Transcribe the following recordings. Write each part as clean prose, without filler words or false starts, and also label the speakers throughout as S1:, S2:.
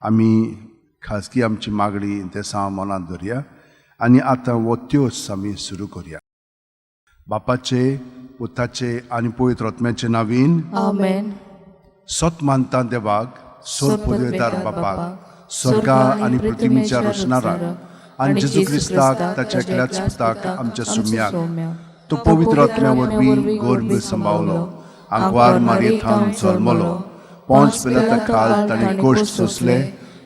S1: आमी खाजगी आमची मागणी ते मनात धरया आनी आतां वो त्योस आमी सुरू करया. बापाचे, पुताचे आनी पवित्र आत्म्याचे नांवीन
S2: आमेन.
S1: सत मानता देवाक, सोर पदवेदार बापाक, स्वर्गा आनी पृथ्वीच्या रचणाराक आनी जेजू क्रिस्ताक ताच्या एकल्याच पुताक आमच्या सुम्याक तो पवित्र आत्म्या वरवीं गर्भ सांबाळलो, आंकवार मारयेंत जल्मलो, पोंच पिलाता खाल ताणें कोश्ट सोंसले,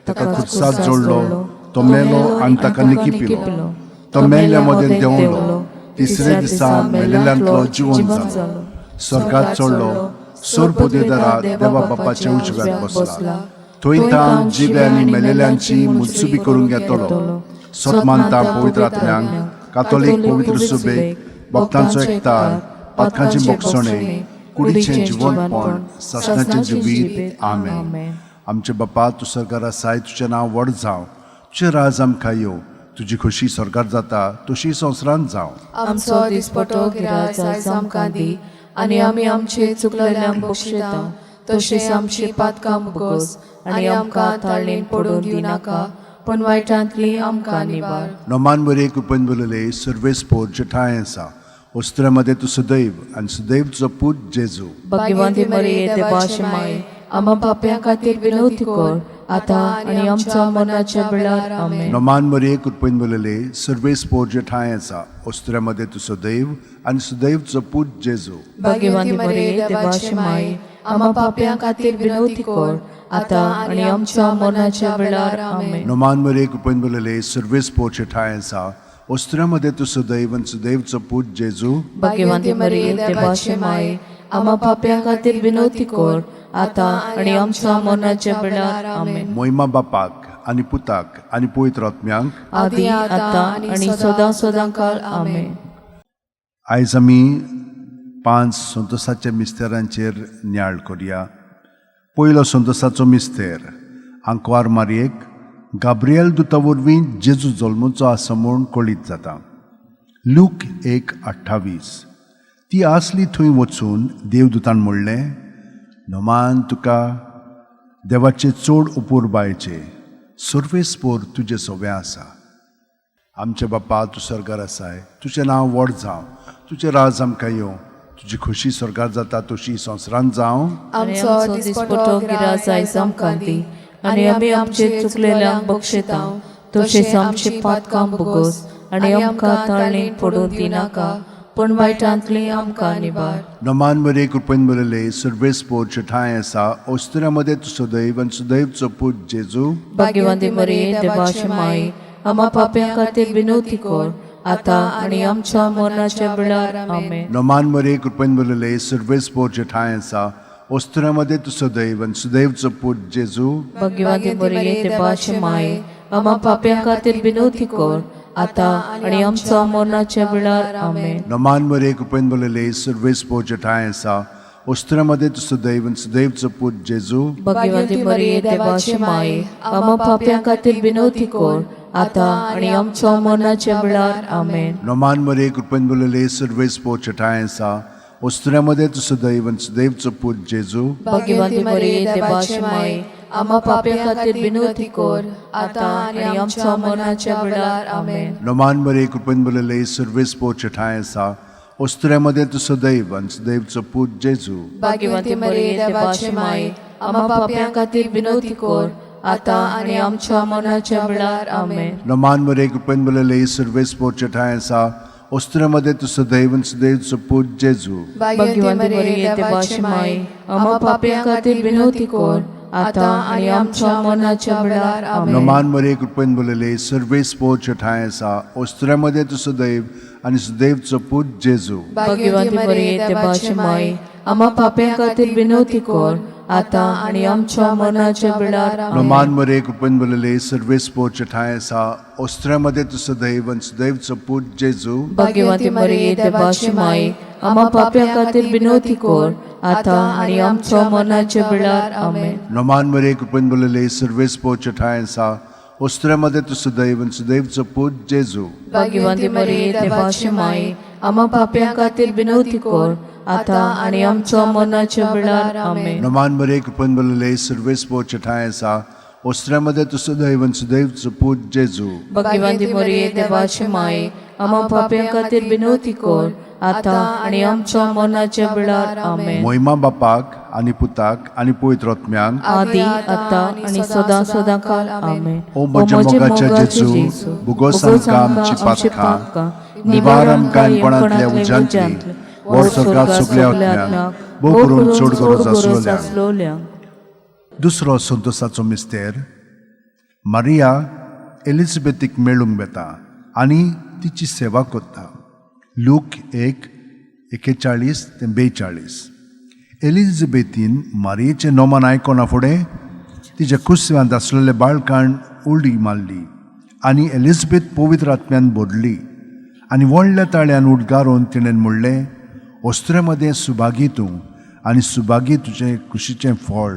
S1: ताका खुर्सात जोडलो, तो मेलो आनी ताका निकी पिलो, तो मेल्ल्या मदें देंवलो, तिसरे दिसा मेलेल्यांतलो जिवंत जालो, स्वर्गात चडलो, सोर पदवेदारा देवा बापाच्या उजव्याक बसला, थंय तां जिवे आनी मेलेल्यांची मुत्सुबी करून घेतलो. सत मानता पवित्र आत्म्यांक, कातोलीक पवित्र सुबेक, भक्तांचो एकठांय, पातकांची मोक्षणे, कुडीचें जिवंतपण, सासणाचें जिवीत. आमेन. आमचे बापा, तूं स्वर्गार आसाय, तुजें नांव व्हड जावं, तुजें राज आमकां येवं, तुजी खोशी स्वर्गार जाता तशी संवसारांत जावं.
S2: आमचो दिसपटो गिराय आयज आमकां दी, आनी आमी आमचे चुकलेल्यांक बक्षिता, तशेंच आमची पातकां मुगोस, आनी आमकां ताळणेन पडून दिनाका, पण वायटांतली आमकां निवार.
S1: नोमान बरे कृपेन बोलले सर्वेस्पोर जे ठाय आसा, ओस्त्र्यामध्ये तूं सदैव आनी सदैव तुजो पूत जेजू.
S2: भाग्यवंती मरिये देवाची माय, आम्हा पाप्यां खातीर विनवती कर, आतां आनी आमच्या मरणाच्या वेळार. आमेन.
S1: नोमान बरे कृपेन बोलले सर्वेस्पोर जे ठाय आसा, ओस्त्र्यामध्ये तूं सदैव आनी सदैव तुजो पूत जेजू.
S2: भाग्यवंती मरिये देवाची माय, आम्हा पाप्यां खातीर विनवती कर, आतां आनी आमच्या मरणाच्या वेळार. आमेन.
S1: नोमान बरे कृपेन बोलले सर्वेस्पोर जे ठाय आसा, ओस्त्र्यामध्ये तूं सदैव आनी सदैव तुजो पूत जेजू.
S2: भाग्यवंती मरिये देवाची माय, आम्हा पाप्यां खातीर विनवती कर, आतां आनी आमच्या मरणाच्या वेळार. आमेन.
S1: मोहिमा बापाक आनी पुताक आनी पवित्र आत्म्यांक,
S2: आदी आतां आनी सदां सदांकाळ. आमेन.
S1: आयज आमी 5 संतोसाच्या मिस्तेरांचेर नियाळ करया. पयलो संतोसाचो मिस्तेर आंकवार मारयेक गाब्रिएल दुता वरवीं जेजू जल्मूचो आसा म्हूण कळीत जाता. लूक 1:28. ती आसली थंय वचून देवदूतान म्हणलें, नोमान तुका देवाचे चोड उपूर बायचे, सर्वेस्पोर तुजे सोबे आसा. आमचे बापा, तूं स्वर्गार आसाय, तुजें नांव व्हड जावं, तुजें राज आमकां येवं, तुजी खोशी स्वर्गार जाता तशी संवसारांत जावं.
S2: आमचो दिसपटो गिराय आयज आमकां दी, आनी आमी आमचे चुकलेल्यांक बक्षिता, तशेंच आमची पातकां बुगोस, आनी आमकां ताळणेन पडून दिनाका, पण वायटांतली आमकां निवार.
S1: नोमान बरे कृपेन बोलले सर्वेस्पोर जे ठाय आसा, ओस्त्र्यामध्ये तूं सदैव आनी सदैव तुजो पूत जेजू.
S2: भाग्यवंती मरिये देवाची माय, आम्हा पाप्यां खातीर विनवती कर, आतां आनी आमच्या मरणाच्या वेळार. आमेन.
S1: नोमान बरे कृपेन बोलले सर्वेस्पोर जे ठाय आसा, ओस्त्र्यामध्ये तूं सदैव आनी सदैव तुजो पूत जेजू.
S2: भाग्यवंती मरिये देवाची माय, आम्हा पाप्यां खातीर विनवती कर, आतां आनी आमच्या मरणाच्या वेळार. आमेन.
S1: नोमान बरे कृपेन बोलले सर्वेस्पोर जे ठाय आसा, ओस्त्र्यामध्ये तूं सदैव आनी सदैव तुजो पूत जेजू.
S2: भाग्यवंती मरिये देवाची माय, आम्हा पाप्यां खातीर विनवती कर, आतां आनी आमच्या मरणाच्या वेळार. आमेन.
S1: नोमान बरे कृपेन बोलले सर्वेस्पोर जे ठाय आसा, ओस्त्र्यामध्ये तूं सदैव आनी सदैव तुजो पूत जेजू.
S2: भाग्यवंती मरिये देवाची माय, आम्हा पाप्यां खातीर विनवती कर, आतां आनी आमच्या मरणाच्या वेळार. आमेन.
S1: नोमान बरे कृपेन बोलले सर्वेस्पोर जे ठाय आसा, ओस्त्र्यामध्ये तूं सदैव आनी सदैव तुजो पूत जेजू.
S2: भाग्यवंती मरिये देवाची माय, आम्हा पाप्यां खातीर विनवती कर, आतां आनी आमच्या मरणाच्या वेळार. आमेन.
S1: नोमान बरे कृपेन बोलले सर्वेस्पोर जे ठाय आसा, ओस्त्र्यामध्ये तूं सदैव आनी सदैव तुजो पूत जेजू.
S2: भाग्यवंती मरिये देवाची माय, आम्हा पाप्यां खातीर विनवती कर, आतां आनी आमच्या मरणाच्या वेळार. आमेन.
S1: नोमान बरे कृपेन बोलले सर्वेस्पोर जे ठाय आसा, ओस्त्र्यामध्ये तूं सदैव आनी सदैव तुजो पूत जेजू.
S2: भाग्यवंती मरिये देवाची माय, आम्हा पाप्यां खातीर विनवती कर, आतां आनी आमच्या मरणाच्या वेळार.
S1: नोमान बरे कृपेन बोलले सर्वेस्पोर जे ठाय आसा, ओस्त्र्यामध्ये तूं सदैव आनी सदैव तुजो पूत जेजू.
S2: भाग्यवंती मरिये देवाची माय, आम्हा पाप्यां खातीर विनवती कर, आतां आनी आमच्या मरणाच्या वेळार. आमेन.
S1: नोमान बरे कृपेन बोलले सर्वेस्पोर जे ठाय आसा, ओस्त्र्यामध्ये तूं सदैव आनी सदैव तुजो पूत जेजू.
S2: भाग्यवंती मरिये देवाची माय, आम्हा पाप्यां खातीर विनवती कर, आतां आनी आमच्या मरणाच्या वेळार. आमेन.
S1: नोमान बरे कृपेन बोलले सर्वेस्पोर जे ठाय आसा, ओस्त्र्यामध्ये तू सदैव आणि सदैवचो पूत जेजू
S2: भाग्यवंती मरिये देवाची माये आम्हा पाप्यां खातीर विनवती कर आता आणि आमच्या मरणाच्या वेळार आमेन.
S1: मोहिमा बापाक आणि पुताक आणि पवित्र आत्म्यांक
S2: आदी आता आणि सदा सदा काल आमेन.
S1: ओ म्हज्या मोगाच्या जेजू बुगोस आमकां आमची पातकां निवार आमकां कोणांतल्या उज्यांतली वर स्वर्गात सगल्या आत्म्यांक भोव करून चड गरज आसलोल्यांक. दुसरो संतोसाचो मिस्तेर मारिया एलिझाबेथीक मेळूंक येता आनी तिची सेवा करता. लूक 1:41-42. एलिझाबेथीन मारियेचें नोमान आयकोना फुडें तिच्या कुसव्यांत आसलेले बाळकाण उडी मारली आनी एलिझाबेथ पवित्र आत्म्यान भरली आनी व्हडल्या ताळ्यान उडगारून तिणें म्हणलें, ओस्त्र्यामध्ये सुभागी तूं आनी सुभागी तुजें कुशीचें फळ.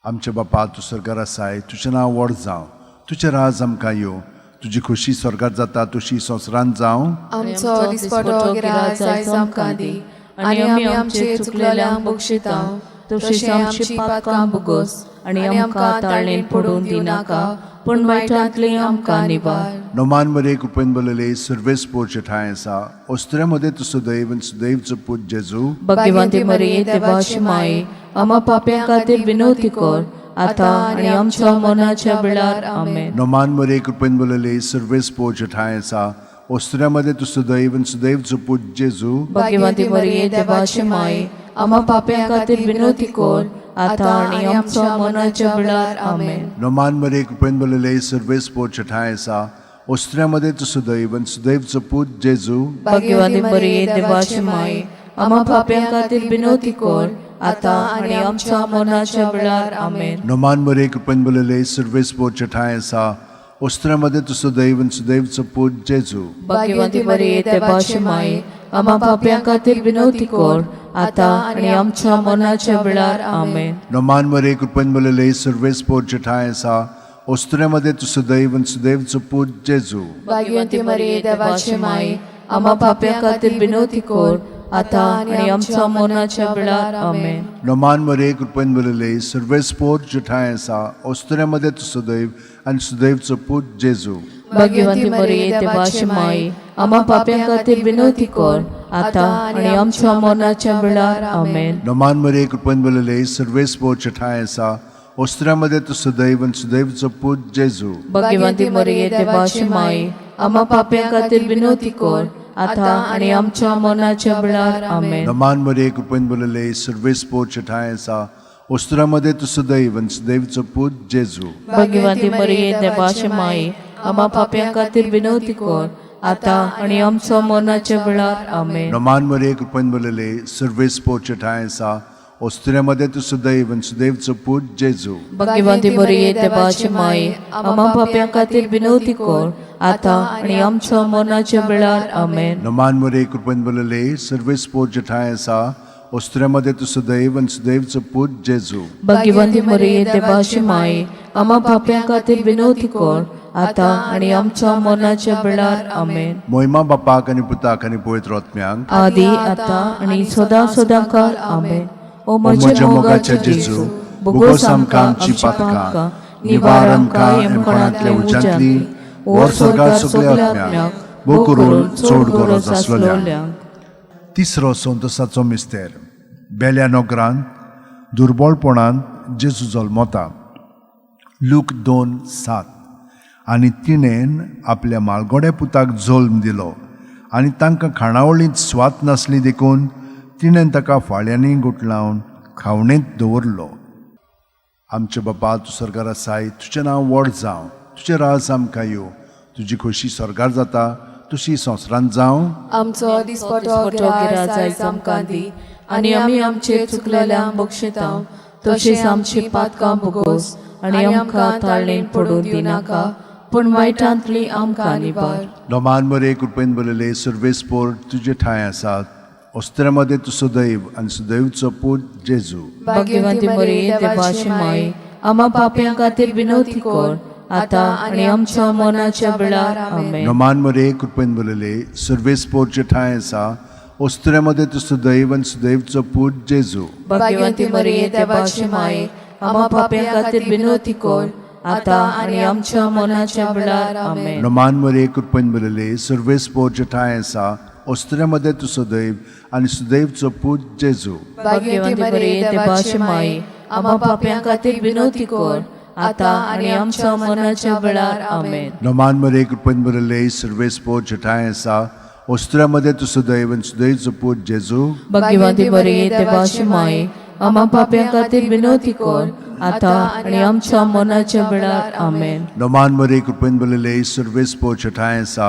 S1: आमचे बापा तूं स्वर्गार आसाय, तुजें नांव व्हड जावं, तुजें राज आमकां येवं, तुजी खोशी स्वर्गात जाता तशी संवसारांत जावं.
S3: आमचो दिसपटो गिराय जायज आमकां दी आनी आमी आमचे चुकलेल्यांक बक्षितांव तशें आमची पातकां बुगोस आनी आमकां ताळणेन पडून दिनाका पूण वायटांतली आमकां निवार.
S1: नोमान मरे कृपेन बोलले सर्वेस पोरचे ठाय आसा, ओस्त्र्यामध्ये तू सदैव आणि सदैवचो पूत जेजू
S2: भाग्यवंती मरिये देवाची माये आम्हा पाप्यां खातीर विनवती कर आता आणि आमच्या मरणाच्या वेळार आमेन.
S1: नोमान मरे कृपेन बोलले सर्वेस पोरचे ठाय आसा, ओस्त्र्यामध्ये तू सदैव आणि सदैवचो पूत जेजू
S2: भाग्यवंती मरिये देवाची माये आम्हा पाप्यां खातीर विनवती कर आता आणि आमच्या मरणाच्या वेळार आमेन.
S1: नोमान मरे कृपेन बोलले सर्वेस पोरचे ठाय आसा, ओस्त्र्यामध्ये तू सदैव आणि सदैवचो पूत जेजू
S2: भाग्यवंती मरिये देवाची माये आम्हा पाप्यां खातीर विनवती कर आता आणि आमच्या मरणाच्या वेळार आमेन.
S1: नोमान मरे कृपेन बोलले सर्वेस पोरचे ठाय आसा, ओस्त्र्यामध्ये तू सदैव आणि सदैवचो पूत जेजू
S2: भाग्यवंती मरिये देवाची माये आम्हा पाप्यां खातीर विनवती कर आता आणि आमच्या मरणाच्या वेळार आमेन.
S1: नोमान मरे कृपेन बोलले सर्वेस पोरचे ठाय आसा, ओस्त्र्यामध्ये तू सदैव आणि सदैवचो पूत जेजू
S3: भाग्यवंती मरिये देवाची माये
S2: आम्हा पाप्यां खातीर विनवती कर आता आणि आमच्या मरणाच्या वेळार आमेन.
S1: नोमान मरे कृपेन बोलले सर्वेस पोरचे ठाय आसा, ओस्त्र्यामध्ये तू सदैव आणि सदैवचो पूत जेजू
S2: भाग्यवंती मरिये देवाची माये आम्हा पाप्यां खातीर विनवती कर आता आणि आमच्या मरणाच्या वेळार आमेन.
S1: नोमान मरे कृपेन बोलले सर्वेस पोरचे ठाय आसा, ओस्त्र्यामध्ये तू सदैव आणि सदैवचो पूत जेजू
S2: भाग्यवंती मरिये देवाची माये आम्हा पाप्यां खातीर विनवती कर आता आणि आमच्या मरणाच्या वेळार आमेन.
S1: नोमान मरे कृपेन बोलले सर्वेस पोरचे ठाय आसा, ओस्त्र्यामध्ये तू सदैव आणि सदैवचो पूत जेजू
S2: भाग्यवंती मरिये देवाची माये आम्हा पाप्यां खातीर विनवती कर आता आणि आमच्या मरणाच्या वेळार आमेन.
S1: नोमान मरे कृपेन बोलले सर्वेस पोरचे ठाय आसा, ओस्त्र्यामध्ये तू सदैव आणि सदैवचो पूत जेजू
S2: भाग्यवंती मरिये देवाची माये आम्हा पाप्यां खातीर विनवती कर आता आणि आमच्या मरणाच्या वेळार आमेन.
S1: नोमान मरे कृपेन बोलले सर्वेस पोरचे ठाय आसा, ओस्त्र्यामध्ये तू सदैव आणि सदैवचो पूत जेजू
S2: भाग्यवंती मरिये देवाची माये आम्हा पाप्यां खातीर विनवती कर आता आणि आमच्या मरणाच्या वेळार आमेन.
S1: मोहिमा बापाक आणि पुताक आणि पवित्र आत्म्यांक
S2: आदी आता आणि सदा सदा काल आमेन. ओ
S1: म्हज्या मोगाच्या जेजू बुगोस आमकां आमची पातकां निवार आमकां येमकोणांतल्या उज्यांतली वर स्वर्गात सगल्या आत्म्यांक भोव करून चड गरज आसलोल्यांक. तिसरो संतोसाचो मिस्तेर बेल्या नोकरांत दुर्बळपणान जेजू जल्मता. लूक 2:7. आनी तिणेन आपल्या मालगोड्या पुताक जल्म दिलो आनी तांकां खाणावळींत स्वात नासली देखून तिणेन ताका फाळ्यांनी गुटलावन खावणेंत दवरलो. आमचे बापा तूं स्वर्गार आसाय, तुजें नांव व्हड जावं, तुजें राज आमकां येवं, तुजी खोशी स्वर्गार जाता तशी संवसारांत जावं.
S3: आमचो दिसपटो गिराय जायज आमकां दी आनी आमी आमचे चुकलेल्यांक बक्षितांव तशेंच आमची पातकां बुगोस आनी आमकां ताळणेन पडून दिनाका पूण वायटांतली आमकां निवार.
S1: नोमान मरे कृपेन बोलले सर्वेस पोर तुजे ठाय आसात, ओस्त्र्यामध्ये तू सदैव आणि सदैवचो पूत जेजू
S2: भाग्यवंती मरिये देवाची माये आम्हा पाप्यां खातीर विनवती कर आता आणि आमच्या मरणाच्या वेळार आमेन.
S1: नोमान मरे कृपेन बोलले सर्वेस पोरचे ठाय आसा, ओस्त्र्यामध्ये तू सदैव आणि सदैवचो पूत जेजू
S2: भाग्यवंती मरिये देवाची माये आम्हा पाप्यां खातीर विनवती कर आता आणि आमच्या मरणाच्या वेळार आमेन.
S1: नमान मरे कृपेन बरले सर्वेस्पोर ठाय आसा ओस्त्र्यामध्ये तू सदैव आणि सुदैवचो पूज जेजू.
S2: भाग्यवंती मरिये देवाची माई आम्हा पाप्यां खातीर विनवती कर आता आणि आमच्या मरणाच्या वेळार आमेन.
S1: नमान मरे कृपेन बरले सर्वेस्पोर ठाय आसा ओस्त्र्यामध्ये तू सदैव आणि सुदैवचो पूज जेजू.
S2: भाग्यवंती मरिये देवाची माई आम्हा पाप्यां खातीर विनवती कर आता आणि आमच्या मरणाच्या वेळार आमेन.
S1: नमान मरे कृपेन बरले सर्वेस्पोर ठाय आसा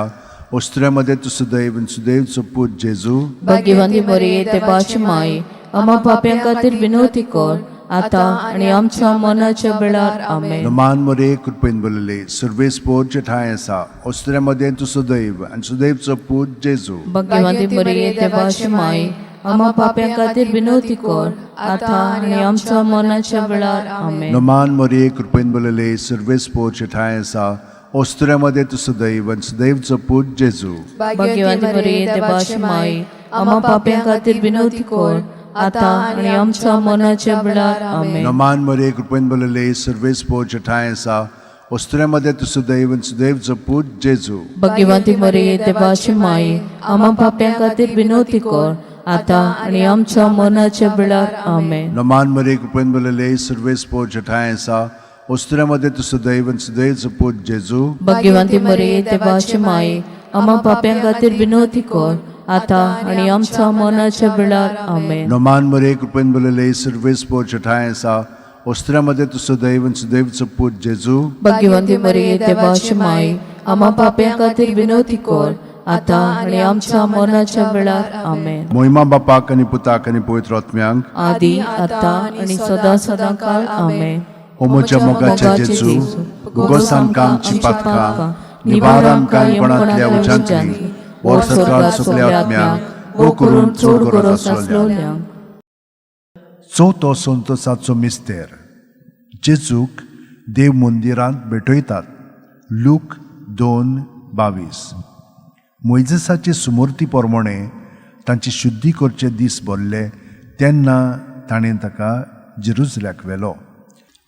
S1: ओस्त्र्यामध्ये तू सदैव आणि सुदैवचो पूज जेजू.
S2: भाग्यवंती मरिये देवाची माई आम्हा पाप्यां खातीर विनवती कर आता आणि आमच्या मरणाच्या वेळार आमेन.
S1: नमान मरे कृपेन बरले सर्वेस्पोर ठाय आसा ओस्त्र्यामध्ये तू सदैव आणि सुदैवचो पूज जेजू.
S2: भाग्यवंती मरिये देवाची माई आम्हा पाप्यां खातीर विनवती कर आता आणि आमच्या मरणाच्या वेळार आमेन.
S1: नमान मरे कृपेन बरले सर्वेस्पोर ठाय आसा ओस्त्र्यामध्ये तू सदैव आणि सुदैवचो पूज जेजू.
S2: भाग्यवंती मरिये देवाची माई आम्हा पाप्यां खातीर विनवती कर आता आणि आमच्या मरणाच्या वेळार आमेन.
S1: नमान मरे कृपेन बरले सर्वेस्पोर ठाय आसा ओस्त्र्यामध्ये तू सदैव आणि सुदैवचो पूज जेजू.
S2: भाग्यवंती मरिये देवाची माई आम्हा पाप्यां खातीर विनवती कर आता आणि आमच्या मरणाच्या वेळार आमेन.
S1: नमान मरे कृपेन बरले सर्वेस्पोर ठाय आसा ओस्त्र्यामध्ये तू सदैव आणि सुदैवचो पूज जेजू.
S2: भाग्यवंती मरिये देवाची माई आम्हा पाप्यां खातीर विनवती कर आता आणि आमच्या मरणाच्या वेळार आमेन.
S1: नमान मरे कृपेन बरले सर्वेस्पोर ठाय आसा ओस्त्र्यामध्ये तू सदैव आणि सुदैवचो पूज जेजू.
S2: भाग्यवंती मरिये देवाची माई आम्हा पाप्यां खातीर विनवती कर आता आणि आमच्या मरणाच्या वेळार आमेन.
S1: मोहिमा बापाक आणि पुताक आणि पवित्र आत्म्यांक
S2: आदी आता आणि सदा सदा काळ आमेन.
S1: ओमोच्या मोगाच्या जेजू गुगोस आमकां आमची पातकां निवार आमकां येवणांतल्या उज्यांतली वर सकाळ सगल्या आत्म्यांक वो करून चोड गरज आसलोल्या. चवथो संतोसाचो मिस्तेर जेजूक देव मंदिरांत भेटयतात. लूक 2:22. मोइजेसाचे सुमूर्ती प्रमाणे तांची शुद्धी करचे दीस भरले तेन्ना ताणें ताका जेरुसल्याक व्हेलो.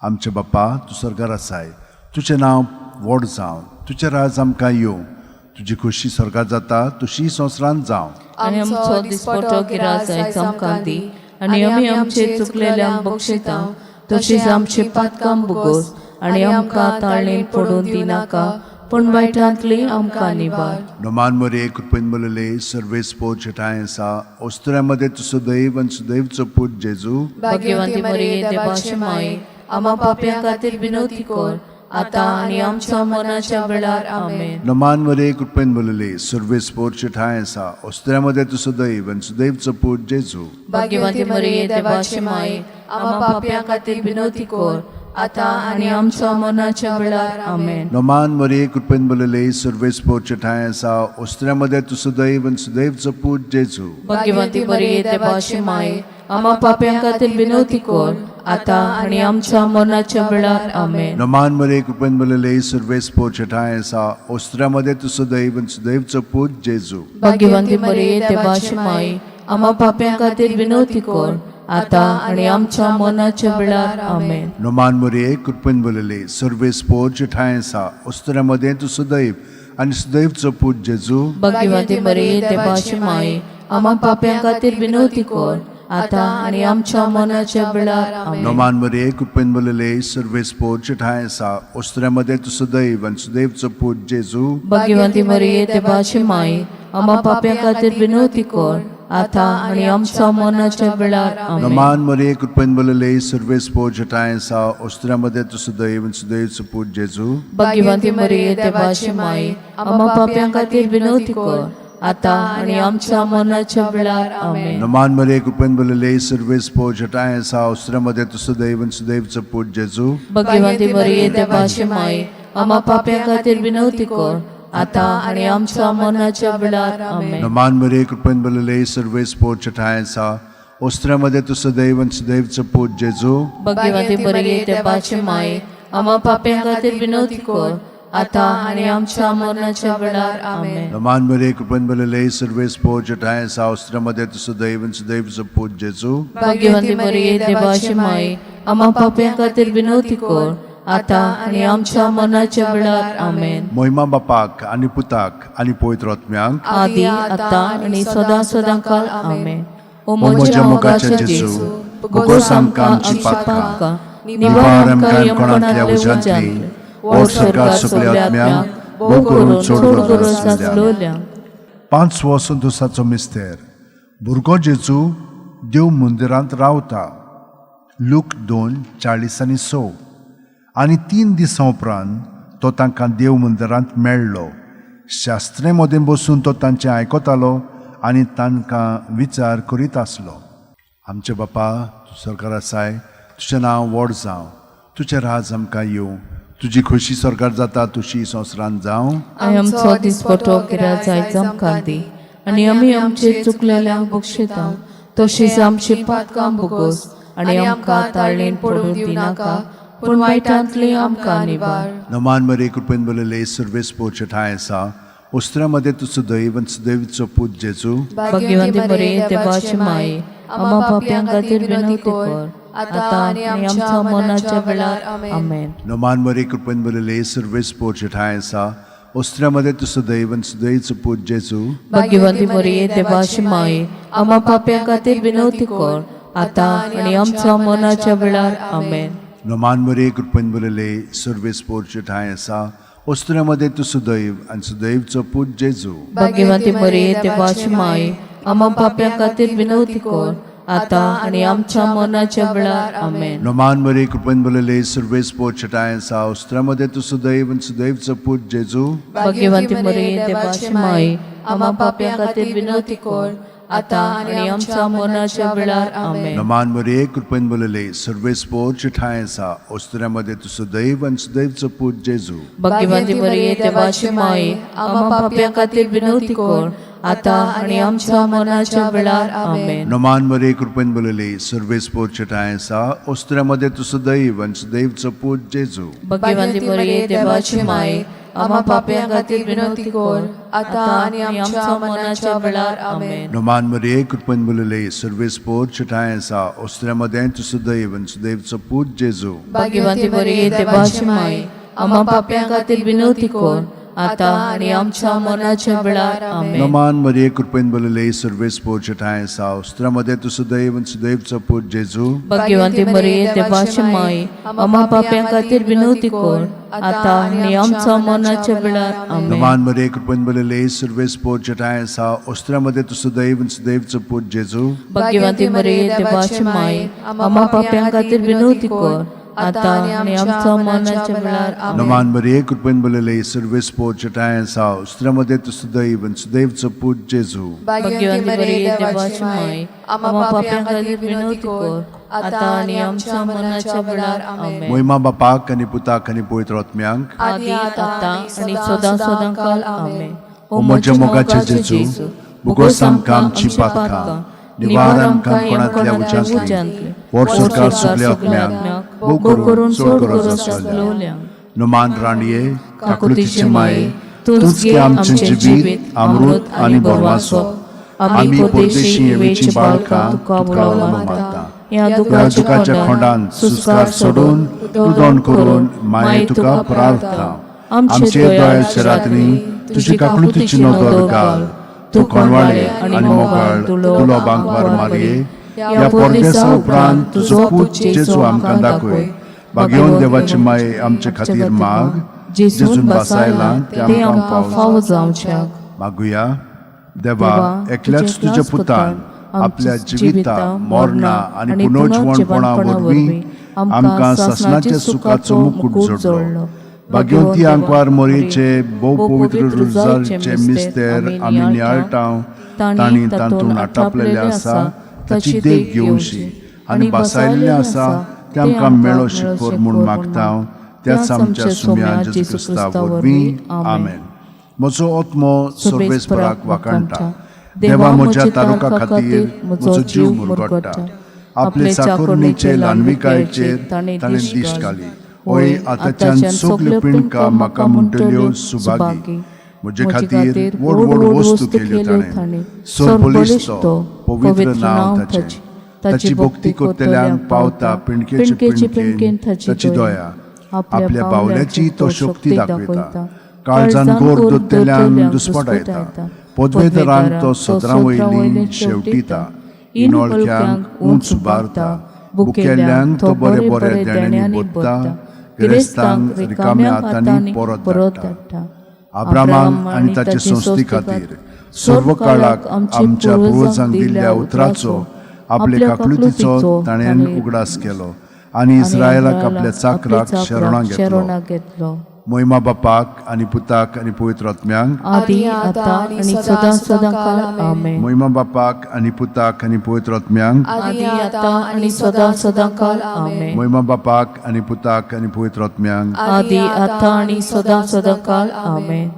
S1: आमचे बापा तूं स्वर्गार आसाय, तुजें नांव व्हड जावं, तुजें राज आमकां येवं, तुजी खोशी स्वर्गात जाता तशी संवसारांत जावं.
S2: आणि आमचो दिसपटो गिराज आयज आमकां दी आणि आमी आमचे चुकलेल्यांक बक्षिता तशीच आमची पातकां बुगोस आणि आमकां ताळणेन पडून दिनाका पण वायटांतली आमकां निवार.
S1: नमान मरे कृपेन बरले सर्वेस्पोर ठाय आसा ओस्त्र्यामध्ये तू सदैव आणि सुदैवचो पूज जेजू.
S2: भाग्यवंती मरिये देवाची माई आम्हा पाप्यां खातीर विनवती कर आता आणि आमच्या मरणाच्या वेळार आमेन.
S1: नमान मरे कृपेन बरले सर्वेस्पोर ठाय आसा ओस्त्र्यामध्ये तू सदैव आणि सुदैवचो पूज जेजू.
S2: भाग्यवंती मरिये देवाची माई आम्हा पाप्यां खातीर विनवती कर आता आणि आमच्या मरणाच्या वेळार आमेन.
S1: नमान मरे कृपेन बरले सर्वेस्पोर ठाय आसा ओस्त्र्यामध्ये तू सदैव आणि सुदैवचो पूज जेजू.
S2: भाग्यवंती मरिये देवाची माई आम्हा पाप्यां खातीर विनवती कर आता आणि आमच्या मरणाच्या वेळार आमेन.
S1: नमान मरे कृपेन बरले सर्वेस्पोर ठाय आसा ओस्त्र्यामध्ये तू सदैव आणि सुदैवचो पूज जेजू.
S2: भाग्यवंती मरिये देवाची माई आम्हा पाप्यां खातीर विनवती कर आता आणि आमच्या मरणाच्या वेळार आमेन.
S1: नमान मरे कृपेन बरले सर्वेस्पोर ठाय आसा ओस्त्र्यामध्ये तू सदैव आणि सुदैवचो पूज जेजू.
S2: भाग्यवंती मरिये देवाची माई आम्हा पाप्यां खातीर विनवती कर आता आणि आमच्या मरणाच्या वेळार आमेन.
S1: नमान मरे कृपेन बरले सर्वेस्पोर ठाय आसा ओस्त्र्यामध्ये तू सदैव आणि सुदैवचो पूज जेजू.
S2: भाग्यवंती मरिये देवाची माई आम्हा पाप्यां खातीर विनवती कर आता आणि आमच्या मरणाच्या वेळार आमेन.
S1: नमान मरे कृपेन बरले सर्वेस्पोर ठाय आसा ओस्त्र्यामध्ये तू सदैव आणि सुदैवचो पूज जेजू.
S2: भाग्यवंती मरिये देवाची माई आम्हा पाप्यां खातीर विनवती कर आता आणि आमच्या मरणाच्या वेळार आमेन.
S1: नमान मरे कृपेन बरले सर्वेस्पोर ठाय आसा ओस्त्र्यामध्ये तू सदैव आणि सुदैवचो पूज जेजू.
S2: भाग्यवंती मरिये देवाची माई आम्हा पाप्यां खातीर विनवती कर आता आणि आमच्या मरणाच्या वेळार आमेन.
S1: नमान मरे कृपेन बरले सर्वेस्पोर ठाय आसा ओस्त्र्यामध्ये तू सदैव आणि सुदैवचो पूज जेजू.
S2: भाग्यवंती मरिये देवाची माई आम्हा पाप्यां खातीर विनवती कर आता आणि आमच्या मरणाच्या वेळार आमेन.
S1: नमान मरे कृपेन बरले सर्वेस्पोर ठाय आसा ओस्त्र्यामध्ये तू सदैव आणि सुदैवचो पूज जेजू.
S2: भाग्यवंती मरिये देवाची माई आम्हा पाप्यां खातीर विनवती कर आता आणि आमच्या मरणाच्या वेळार आमेन.
S1: महिमा बापाक आनी पुताक आनी पवित्र आत्म्यांक
S2: आदी आता आणि सदां सदांकाळ आमेन. ओ
S1: म्हज्या मोगाच्या जेजू, भोगोस आमकां आमची पातकां, निवार आमकां कोणांतल्या उज्यांतली, ओड सरकार सगल्या आत्म्यांक, भोग करून चोड गरज आसलोल्या. 5वो संतोसाचो मिस्तेर. भुरगो जेजू देव मंदिरांत रावता. लूक 2:40-6. आनी 3 दिसां उपरांत तो तांकां देव मंदिरांत मेळ्ळो. शास्त्रे मदें बसून तो तांचें आयकतालो आनी तांकां विचार करीत आसलो. आमचे बापा, तूं सरकार आसाय, तुजें नांव व्हड जावं, तुजें राज आमकां येवं, तुजी खोशी सरकार जाता तशी संवसारांत जावं.
S2: आमचो दिसपटो गिराय आयज आमकां दी, आनी आमी आमचे चुकलेल्यांक बक्षिता, तशीच आमची पातकां भोगोस, आनी आमकां ताळणेन पडूं दिनाका, पूण वायटांतली आमकां निवार.
S1: नमान मरे कृपेन बोलले सर्वेस पोरचे ठाय आसा. उस्त्र्यामध्ये तुझं दैव आनी सुदैवचो पूत जेजू.
S2: भाग्यवंती बरे देवाची माये, आम्हा पाप्यांक खातीर विनवती कर, आता आनी आमच्या मरणाच्या वेळार आमेन.
S1: नमान मरे कृपेन बोलले सर्वेस पोरचे ठाय आसा. उस्त्र्यामध्ये तुझं दैव आनी सुदैवचो पूत जेजू.
S2: भाग्यवंती बरे देवाची माये, आम्हा पाप्यांक खातीर विनवती कर, आता आनी आमच्या मरणाच्या वेळार आमेन.
S1: नमान मरे कृपेन बोलले सर्वेस पोरचे ठाय आसा. उस्त्र्यामध्ये तुझं दैव आनी सुदैवचो पूत जेजू.
S2: भाग्यवंती बरे देवाची माये, आम्हा पाप्यांक खातीर विनवती कर, आता आनी आमच्या मरणाच्या वेळार आमेन.
S1: नमान मरे कृपेन बोलले सर्वेस पोरचे ठाय आसा. उस्त्र्यामध्ये तुझं दैव आनी सुदैवचो पूत जेजू.
S2: भाग्यवंती बरे देवाची माये, आम्हा पाप्यांक खातीर विनवती कर, आता आनी आमच्या मरणाच्या वेळार आमेन.
S1: नमान मरे कृपेन बोलले सर्वेस पोरचे ठाय आसा. उस्त्र्यामध्ये तुझं दैव आनी सुदैवचो पूत जेजू.
S2: भाग्यवंती बरे देवाची माये, आम्हा पाप्यांक खातीर विनवती कर, आता आनी आमच्या मरणाच्या वेळार आमेन.
S1: नमान मरे कृपेन बोलले सर्वेस पोरचे ठाय आसा. उस्त्र्यामध्ये तुझं दैव आनी सुदैवचो पूत जेजू.
S2: भाग्यवंती बरे देवाची माये, आम्हा पाप्यांक खातीर विनवती कर, आता आनी आमच्या मरणाच्या वेळार आमेन.
S1: नमान मरे कृपेन बोलले सर्वेस पोरचे ठाय आसा. उस्त्र्यामध्ये तुझं दैव आनी सुदैवचो पूत जेजू.
S2: भाग्यवंती बरे देवाची माये, आम्हा पाप्यांक खातीर विनवती कर, आता आनी आमच्या मरणाच्या वेळार आमेन.
S1: नमान मरे कृपेन बोलले सर्वेस पोरचे ठाय आसा. उस्त्र्यामध्ये तुझं दैव आनी सुदैवचो पूत जेजू.
S2: भाग्यवंती बरे देवाची माये, आम्हा पाप्यांक खातीर विनवती कर, आता आनी आमच्या मरणाच्या वेळार आमेन.
S1: नमान मरे कृपेन बोलले सर्वेस पोरचे ठाय आसा. उस्त्र्यामध्ये तुझं दैव आनी सुदैवचो पूत जेजू.
S2: भाग्यवंती बरे देवाची माये, आम्हा पाप्यांक खातीर विनवती कर, आता आनी आमच्या मरणाच्या वेळार आमेन.
S1: नमान मरे कृपेन बोलले सर्वेस पोरचे ठाय आसा. उस्त्र्यामध्ये तुझं दैव आनी सुदैवचो पूत जेजू.
S2: भाग्यवंती बरे देवाची माये, आम्हा पाप्यांक खातीर विनवती कर, आता आनी आमच्या मरणाच्या वेळार आमेन.
S1: महिमा बापाक आनी पुताक आनी पवित्र आत्म्यांक.
S2: आदी आता आणि सदां सदांकाळ आमेन.
S1: ओ म्हज्या मोगाचे जेजू, भोगोस आमकां आमची पातकां, निवार आमकां कोणांतल्या उज्यांतली, ओड सरकार सगल्या आत्म्यांक, भोग करून चोड गरज आसलोल्या. नमान राणये, काकुळतीचे माये, तूंच घे आमचें जिवीत, अमृत आनी बोरवासो. आमी परदेशी येवेची बाळकां तुका उलो मारता. ह्या दुखाच्या खोंडांत सुस्कार सोडून रुदोण करून माये तुका प्रार्थना. आमचे दोळ्याच्या रात्री तुजी काकुळतीची नदर घाल. तूं कोणवाळे आनी मोगाळ तुलो बांकवार मारये. या परदेसा उपरांत तुजो पूत जेजू आमकां दाखय. भाग्यवन देवाची माये आमचे खातीर माग. जेजून बसायला ते आमकां फावो जावच्याक. मागुया. देवा, एकल्याच तुज्या पुतान आपल्या जिविता, मरणा आनी पुनर्जीवनपणा वरवीं आमकां सासणाच्या सुखाचो मुकुट जोडलो. भाग्यवंती आंकवार मोरीचे भोव पवित्र रुजारचे मिस्तेर आमी नियाळटाव. तांणी तातूंत आटापलेले आसा ताची देख घेवशी आनी बसायल्ले आसा ते आमकां मेळो शिकोर म्हूण मागता. त्याच आमच्या सुम्या जेजू क्रिस्ता वरवीं आमेन. म्हजो आत्मो सर्वेस्पराक वाकणटा. देवा, म्हज्या तालुका खातीर म्हजो जीव मुरगडटा. आपले चाकुरणीचे ल्हानविकायेचेर ताणें दिश्ट घाली. ओय, आतांच्यान सगल्यो पिणकां म्हाका म्हणटल्यो सुभागी. म्हजे खातीर व्हड व्हड वस्तू केल्यो ताणें. सरबलिश्त पवित्र नांव ताचें. ताची भक्ती करतल्यांक पावता पिणकेचे पिणकेन ताची दया. आपल्या बावल्याची तो शक्ती दाखयता. काळजान गोर दोत्तेल्यांक दुस्पटायता. पदवेतरांक तो सतरां वयली शेवटीता. इनोळख्यांक उंच उबारता. भुकेल्यांक तो बरे बरे देण्यांनी बोदता. गिरेस्तांक रिकाम्या हातांनी परत धाडटा. अब्रामाक आनी ताचे संस्थे खातीर सर्व काळाक आमच्या पुर्वजांक दिल्ल्या उतराचो आपले काकलुतीचो ताणें उगडास केलो आनी इस्रायलाक आपल्या चाकराक शरणां घेतलो. महिमा बापाक आनी पुताक आनी पवित्र आत्म्यांक
S2: आदी आतां आनी सदां सदां काळ आमेन.
S1: महिमा बापाक आनी पुताक आनी पवित्र आत्म्यांक
S2: आदी आतां आनी सदां सदां काळ आमेन.
S1: महिमा बापाक आनी पुताक आनी पवित्र आत्म्यांक
S2: आदी आतां आनी सदां सदां काळ आमेन.